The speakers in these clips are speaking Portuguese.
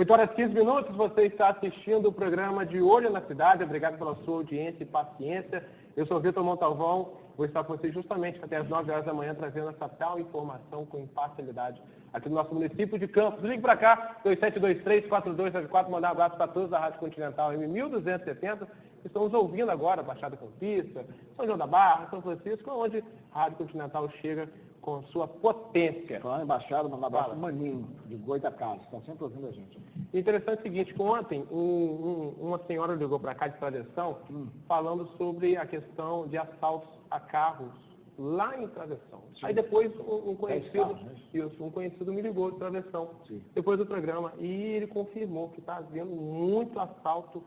8h15, você está assistindo o programa De Olho na Cidade. Obrigado pela sua audiência e paciência. Eu sou Vitor Montalvão, vou estar com vocês justamente até as 9 horas da manhã, trazendo essa tal informação com imparcialidade aqui no nosso município de Campos. Ligue para cá, 2723-4294, mandar um abraço para todos da Rádio Continental M1270, que estão nos ouvindo agora, Baixada Campista, São João da Barra, São Francisco, onde a Rádio Continental chega com sua potência. Falando em Baixada, mandar um abraço para o Maninho, de Goitacazes, está sempre ouvindo a gente. Interessante é o seguinte, que ontem uma senhora ligou para cá de Travessão, falando sobre a questão de assaltos a carros lá em Travessão. Sim. Aí depois um conhecido me ligou de Travessão, depois do programa, e ele confirmou que está havendo muito assalto,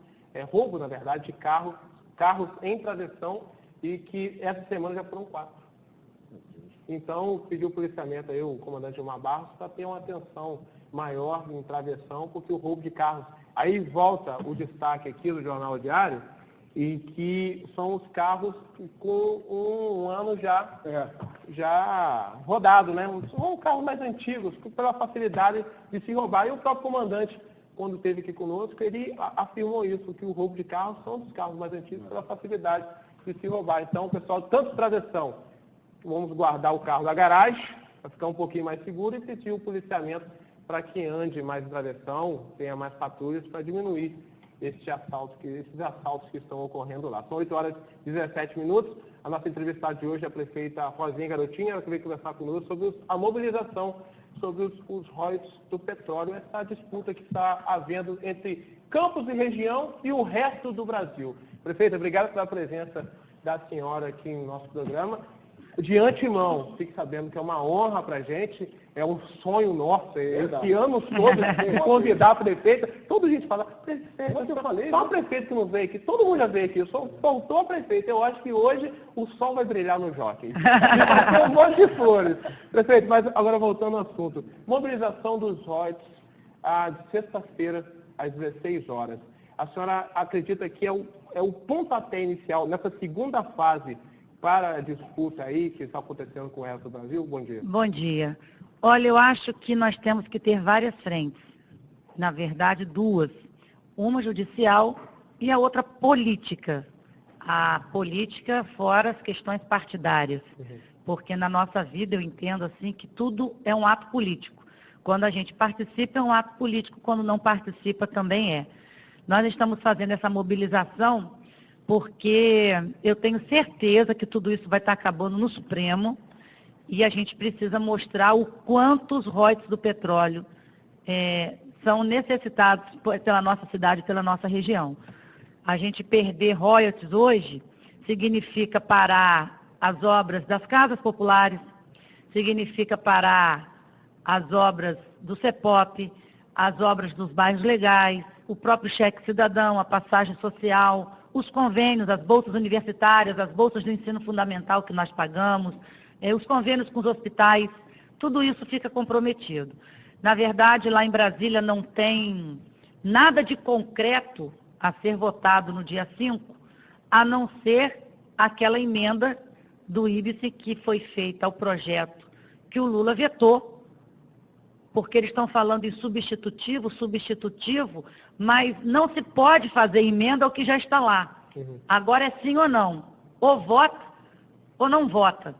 roubo, na verdade, de carros em Travessão, e que essa semana já foram 4. Então, pediu o policiamento aí, o comandante Gilmar Barros, para ter uma atenção maior em Travessão, porque o roubo de carros... Aí volta o destaque aqui do Jornal Diário, e que são os carros com um ano já rodado, né? São carros mais antigos, pela facilidade de se roubar. E o próprio comandante, quando esteve aqui conosco, ele afirmou isso, que o roubo de carros são dos carros mais antigos pela facilidade de se roubar. Então, pessoal, tanto Travessão, vamos guardar o carro da garagem, para ficar um pouquinho mais seguro, e pedir o policiamento para que ande mais em Travessão, tenha mais patrulhas, para diminuir esses assaltos que estão ocorrendo lá. São 8h17. A nossa entrevistada de hoje é a prefeita Rosinha Garotinha, ela veio conversar conosco sobre a mobilização, sobre os royalties do petróleo, essa disputa que está havendo entre Campos e região e o resto do Brasil. Prefeita, obrigado pela presença da senhora aqui no nosso programa. De antemão, fique sabendo que é uma honra para a gente, é um sonho nosso, esse ano todo, convidar a prefeita. Toda gente fala, prefeita, eu falei, só o prefeito que não veio aqui, todo mundo já veio aqui, só faltou a prefeita. Eu acho que hoje o sol vai brilhar no jockey. Vai ter um monte de flores. Prefeito, mas agora voltando ao assunto, mobilização dos royalties, de sexta-feira, às 16 horas. A senhora acredita que é o pontapé inicial, nessa segunda fase, para a disputa aí que está acontecendo com o resto do Brasil? Bom dia. Bom dia. Olha, eu acho que nós temos que ter várias frentes. Na verdade, duas. Uma judicial e a outra política. A política fora as questões partidárias. Porque na nossa vida eu entendo assim que tudo é um ato político. Quando a gente participa é um ato político, quando não participa também é. Nós estamos fazendo essa mobilização porque eu tenho certeza que tudo isso vai estar acabando no Supremo e a gente precisa mostrar o quanto os royalties do petróleo são necessitados pela nossa cidade e pela nossa região. A gente perder royalties hoje significa parar as obras das casas populares, significa parar as obras do CEPOP, as obras dos bairros legais, o próprio cheque cidadão, a passagem social, os convênios, as bolsas universitárias, as bolsas do ensino fundamental que nós pagamos, os convênios com os hospitais, tudo isso fica comprometido. Na verdade, lá em Brasília não tem nada de concreto a ser votado no dia 5, a não ser aquela emenda do IBS que foi feita ao projeto que o Lula vetou, porque eles estão falando em substitutivo, mas não se pode fazer emenda ao que já está lá. Agora é sim ou não. Ou vota ou não vota.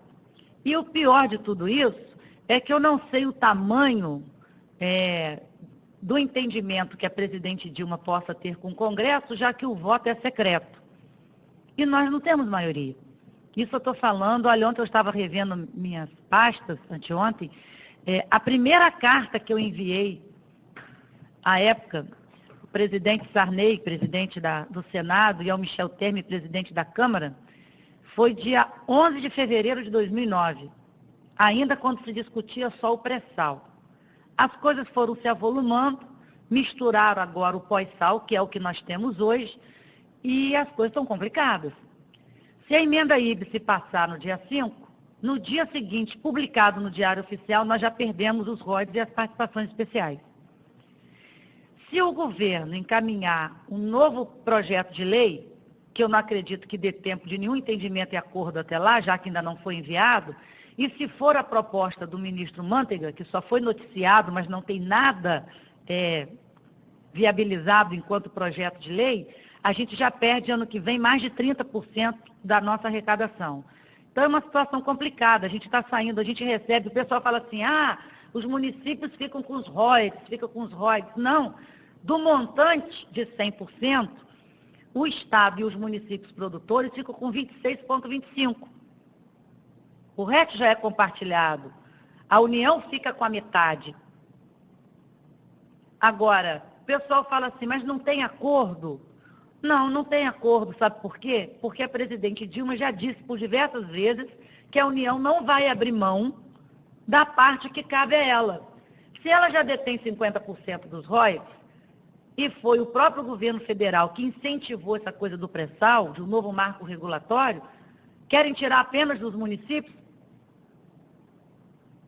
E o pior de tudo isso é que eu não sei o tamanho do entendimento que a presidente Dilma possa ter com o Congresso, já que o voto é secreto. E nós não temos maioria. Isso eu estou falando, olha, ontem eu estava revendo minhas pastas, anteontem, a primeira carta que eu enviei, à época, o presidente Sarney, presidente do Senado, e ao Michel Temer, presidente da Câmara, foi dia 11 de fevereiro de 2009, ainda quando se discutia só o pré-sal. As coisas foram se avolumando, misturaram agora o pós-sal, que é o que nós temos hoje, e as coisas estão complicadas. Se a emenda IBS passar no dia 5, no dia seguinte, publicado no Diário Oficial, nós já perdemos os royalties e as participações especiais. Se o governo encaminhar um novo projeto de lei, que eu não acredito que dê tempo de nenhum entendimento e acordo até lá, já que ainda não foi enviado, e se for a proposta do ministro Manteiga, que só foi noticiado, mas não tem nada viabilizado enquanto projeto de lei, a gente já perde ano que vem mais de 30% da nossa arrecadação. Então é uma situação complicada, a gente está saindo, a gente recebe, o pessoal fala assim, os municípios ficam com os royalties, Não, do montante de 100%, o Estado e os municípios produtores ficam com 26,25%. O resto já é compartilhado. A União fica com a metade. Agora, o pessoal fala assim, mas não tem acordo? Não, não tem acordo, sabe por quê? Porque a presidente Dilma já disse por diversas vezes que a União não vai abrir mão da parte que cabe a ela. Se ela já detém 50% dos royalties, e foi o próprio governo federal que incentivou essa coisa do pré-sal, de um novo marco regulatório, querem tirar apenas dos municípios?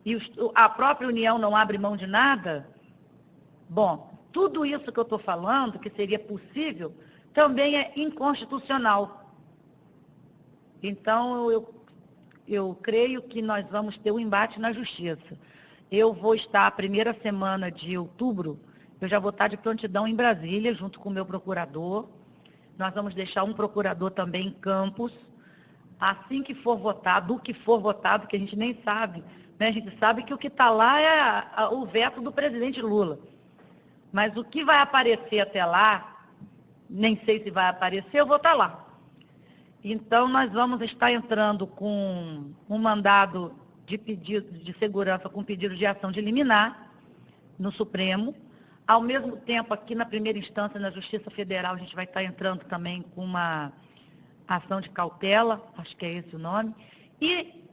E a própria União não abre mão de nada? Bom, tudo isso que eu estou falando, que seria possível, também é inconstitucional. Então, eu creio que nós vamos ter um embate na Justiça. Eu vou estar a primeira semana de outubro, eu já vou estar de prontidão em Brasília, junto com o meu procurador. Nós vamos deixar um procurador também em Campos. Assim que for votado, o que for votado, que a gente nem sabe, né? A gente sabe que o que está lá é o veto do presidente Lula. Mas o que vai aparecer até lá, nem sei se vai aparecer, eu vou estar lá. Então, nós vamos estar entrando com um mandado de pedido de segurança, com pedido de ação de liminar no Supremo. Ao mesmo tempo, aqui na primeira instância, na Justiça Federal, a gente vai estar entrando também com uma ação de cautela, acho que é esse o nome. E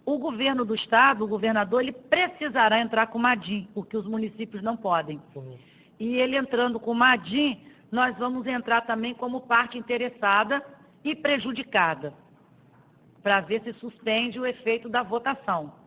o governo do Estado, o governador, ele precisará entrar com uma ADIM, porque os municípios não podem. E ele entrando com uma ADIM, nós vamos entrar também como parte interessada e prejudicada, para ver se suspende o efeito da votação.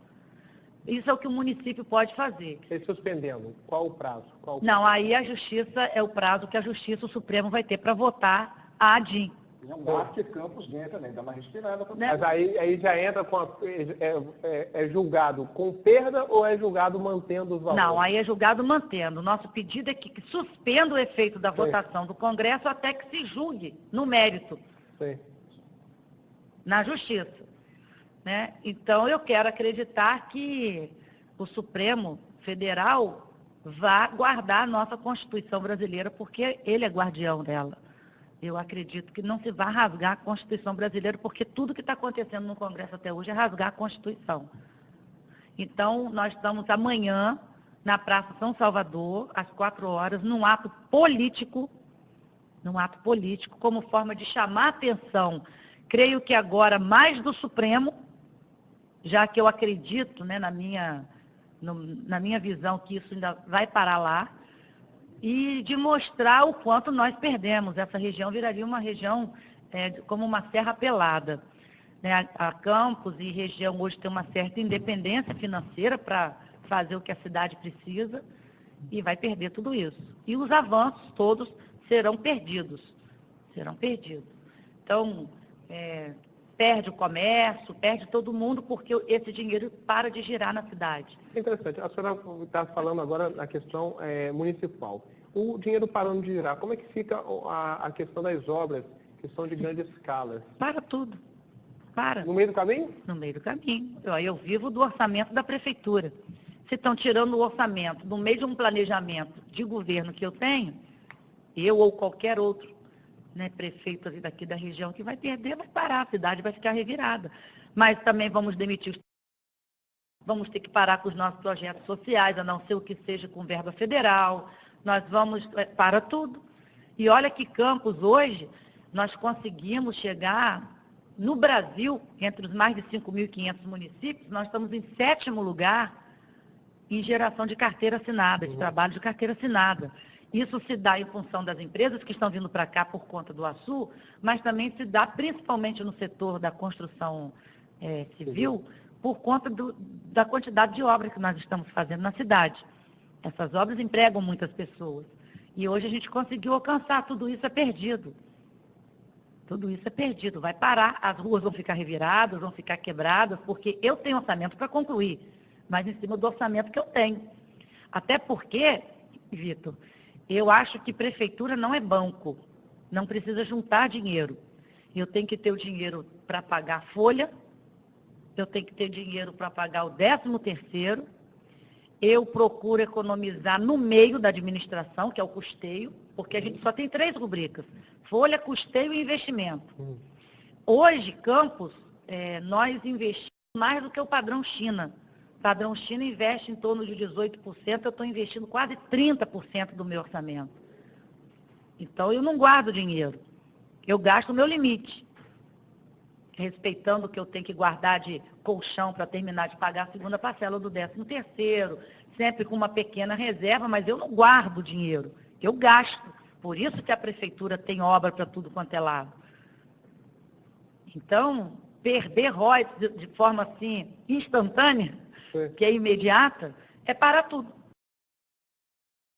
Isso é o que o município pode fazer. E suspendendo, qual o prazo? Não, aí a Justiça é o prazo que a Justiça, o Supremo, vai ter para votar a ADIM. Não dá que Campos ganha também, dá uma respirada. Né? Mas aí já entra com é julgado com perda ou é julgado mantendo os valores? Não, aí é julgado mantendo. O nosso pedido é que suspenda o efeito da votação do Congresso até que se julgue no mérito, Sim. na Justiça. Né? Então, eu quero acreditar que o Supremo Federal vá guardar a nossa Constituição brasileira, porque ele é guardião dela. Eu acredito que não se vai rasgar a Constituição brasileira, porque tudo que está acontecendo no Congresso até hoje é rasgar a Constituição. Então, nós estamos amanhã na Praça São Salvador, às 4 horas, num ato político, como forma de chamar a atenção, creio que agora mais do Supremo, já que eu acredito, né, na minha visão, que isso ainda vai parar lá, e de mostrar o quanto nós perdemos. Essa região viraria uma região como uma serra pelada. Né? A Campos e região hoje tem uma certa independência financeira para fazer o que a cidade precisa, e vai perder tudo isso. E os avanços todos serão perdidos. Então, perde o comércio, perde todo mundo, porque esse dinheiro para de girar na cidade. Interessante. A senhora está falando agora na questão municipal. O dinheiro parando de girar, como é que fica a questão das obras que são de grande escala? Para tudo. Para. No meio do caminho? No meio do caminho. Eu vivo do orçamento da prefeitura. Se estão tirando o orçamento no meio de um planejamento de governo que eu tenho, eu ou qualquer outro, né, prefeito daqui da região que vai perder, vai parar, a cidade vai ficar revirada. Mas também vamos demitir, vamos ter que parar com os nossos projetos sociais, a não ser o que seja com verba federal, nós vamos para tudo. E olha que Campos hoje, nós conseguimos chegar no Brasil, entre os mais de 5.500 municípios, nós estamos em 7º lugar em geração de carteira assinada, de trabalho de carteira assinada. Isso se dá em função das empresas que estão vindo para cá por conta do Açu, mas também se dá principalmente no setor da construção civil, por conta da quantidade de obras que nós estamos fazendo na cidade. Essas obras empregam muitas pessoas. E hoje a gente conseguiu alcançar, tudo isso é perdido. Tudo isso é perdido. Vai parar, as ruas vão ficar reviradas, vão ficar quebradas, porque eu tenho orçamento para concluir, mas em cima do orçamento que eu tenho. Até porque, Vitor, Eu acho que prefeitura não é banco, não precisa juntar dinheiro. Eu tenho que ter o dinheiro para pagar a folha, eu tenho que ter dinheiro para pagar o 13º, eu procuro economizar no meio da administração, que é o custeio, porque a gente só tem 3 rubricas, folha, custeio e investimento. Hoje, Campos, nós investimos mais do que o padrão China. O padrão China investe em torno de 18%, eu estou investindo quase 30% do meu orçamento. Então, eu não guardo dinheiro, eu gasto o meu limite, respeitando o que eu tenho que guardar de colchão para terminar de pagar a segunda parcela do 13º, sempre com uma pequena reserva, mas eu não guardo dinheiro, eu gasto. Por isso que a prefeitura tem obra para tudo quanto é lado. Então, perder royalties de forma assim, instantânea, que é imediata, é para tudo.